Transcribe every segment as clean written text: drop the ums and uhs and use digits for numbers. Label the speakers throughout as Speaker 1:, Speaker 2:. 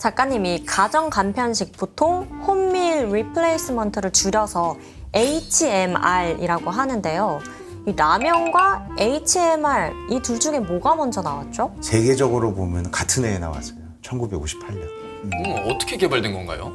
Speaker 1: 작가님이 가정 간편식 보통 홈밀 리플레이스먼트를 줄여서 HMR이라고 하는데요. 이 라면과 HMR 이 둘 중에 뭐가 먼저 나왔죠?
Speaker 2: 세계적으로 보면 같은 해에 나왔어요. 1958년.
Speaker 3: 어떻게 개발된 건가요?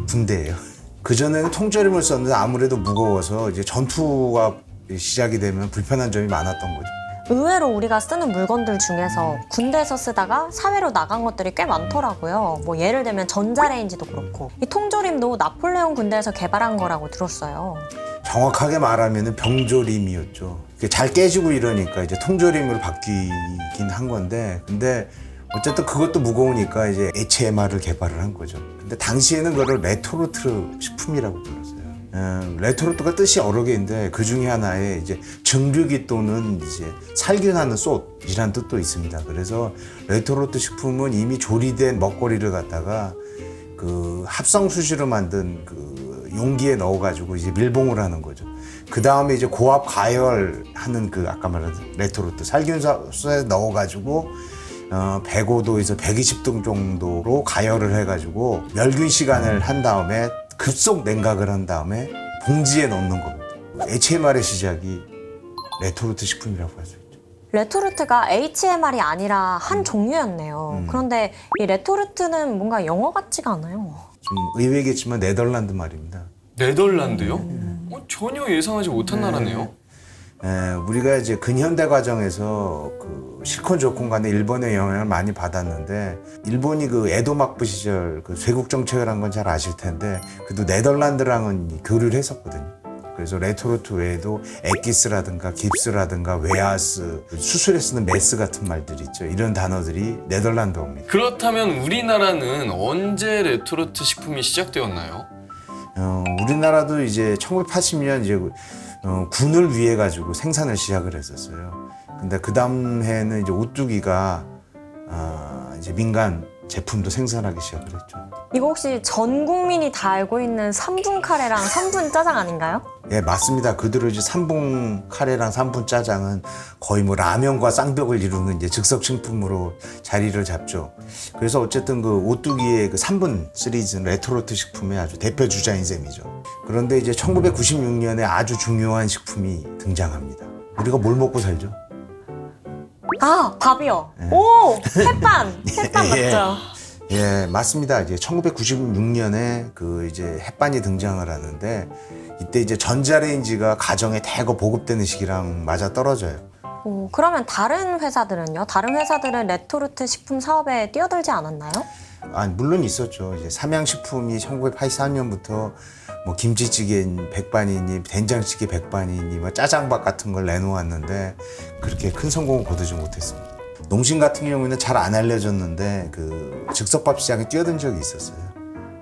Speaker 2: 군대예요. 그전에는 통조림을 썼는데 아무래도 무거워서 이제 전투가 시작이 되면 불편한 점이 많았던 거죠.
Speaker 1: 의외로 우리가 쓰는 물건들 중에서 군대에서 쓰다가 사회로 나간 것들이 꽤 많더라고요. 뭐 예를 들면 전자레인지도 그렇고 이 통조림도 나폴레옹 군대에서 개발한 거라고 들었어요.
Speaker 2: 정확하게 말하면 병조림이었죠. 잘 깨지고 이러니까 이제 통조림으로 바뀌긴 한 건데, 근데 어쨌든 그것도 무거우니까 이제 HMR을 개발을 한 거죠. 근데 당시에는 그걸 레토르트 식품이라고 불렀어요. 레토르트가 뜻이 여러 개인데 그 중에 하나에 이제 증류기 또는 이제 살균하는 솥이란 뜻도 있습니다. 그래서 레토르트 식품은 이미 조리된 먹거리를 갖다가 그 합성 수시로 만든 그 용기에 넣어가지고 이제 밀봉을 하는 거죠. 그 다음에 이제 고압 가열하는 그 아까 말한 레토르트 살균소에 넣어가지고 105도에서 120도 정도로 가열을 해가지고 멸균 시간을 한 다음에 급속 냉각을 한 다음에 봉지에 넣는 겁니다. HMR의 시작이 레토르트 식품이라고 할 수 있죠.
Speaker 1: 레토르트가 HMR이 아니라 한 종류였네요. 그런데 이 레토르트는 뭔가 영어 같지가 않아요.
Speaker 2: 좀 의외겠지만 네덜란드 말입니다.
Speaker 3: 네덜란드요? 전혀 예상하지 못한 나라네요.
Speaker 2: 우리가 이제 근현대 과정에서 그 실권 조건 간에 일본의 영향을 많이 받았는데, 일본이 그 에도 막부 시절 그 쇄국 정책을 한 건 잘 아실 텐데 그래도 네덜란드랑은 교류를 했었거든요. 그래서 레토르트 외에도 엑기스라든가 깁스라든가 웨하스, 수술에 쓰는 메스 같은 말들이 있죠. 이런 단어들이 네덜란드어입니다.
Speaker 3: 그렇다면 우리나라는 언제 레토르트 식품이 시작되었나요?
Speaker 2: 우리나라도 이제 1980년 이제 군을 위해 가지고 생산을 시작을 했었어요. 근데 그 다음 해는 이제 오뚜기가 이제 민간 제품도 생산하기 시작을 했죠.
Speaker 1: 이거 혹시 전 국민이 다 알고 있는 3분 카레랑 3분 짜장 아닌가요?
Speaker 2: 예, 맞습니다. 그대로 이제 3분 카레랑 3분 짜장은 거의 뭐 라면과 쌍벽을 이루는 이제 즉석 식품으로 자리를 잡죠. 그래서 어쨌든 그 오뚜기의 그 3분 시리즈는 레토르트 식품의 아주 대표 주자인 셈이죠. 그런데 이제 1996년에 아주 중요한 식품이 등장합니다. 우리가 뭘 먹고 살죠?
Speaker 1: 아, 밥이요. 오, 햇반. 햇반
Speaker 2: 예.
Speaker 1: 맞죠?
Speaker 2: 예, 맞습니다. 이제 1996년에 그 이제 햇반이 등장을 하는데, 이때 이제 전자레인지가 가정에 대거 보급되는 시기랑 맞아 떨어져요.
Speaker 1: 오, 그러면 다른 회사들은요? 다른 회사들은 레토르트 식품 사업에 뛰어들지 않았나요?
Speaker 2: 물론 있었죠. 이제 삼양식품이 1984년부터 뭐 김치찌개 백반이니 된장찌개 백반이니 뭐 짜장밥 같은 걸 내놓았는데 그렇게 큰 성공을 거두지 못했습니다. 농심 같은 경우에는 잘 안 알려졌는데 그 즉석밥 시장에 뛰어든 적이 있었어요.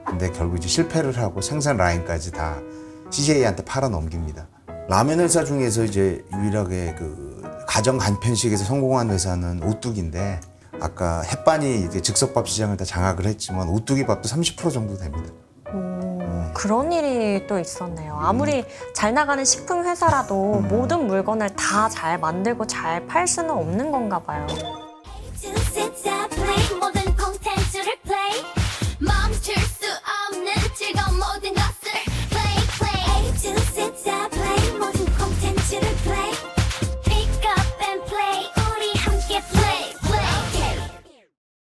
Speaker 2: 근데 결국 이제 실패를 하고 생산 라인까지 다 CJ한테 팔아 넘깁니다. 라면 회사 중에서 이제 유일하게 그 가정 간편식에서 성공한 회사는 오뚜기인데, 아까 햇반이 이제 즉석밥 시장을 다 장악을 했지만 오뚜기 밥도 30% 정도 됩니다.
Speaker 1: 그런 일이 또 있었네요. 아무리 잘 나가는 식품 회사라도 모든 물건을 다 잘 만들고 잘 팔 수는 없는 건가 봐요.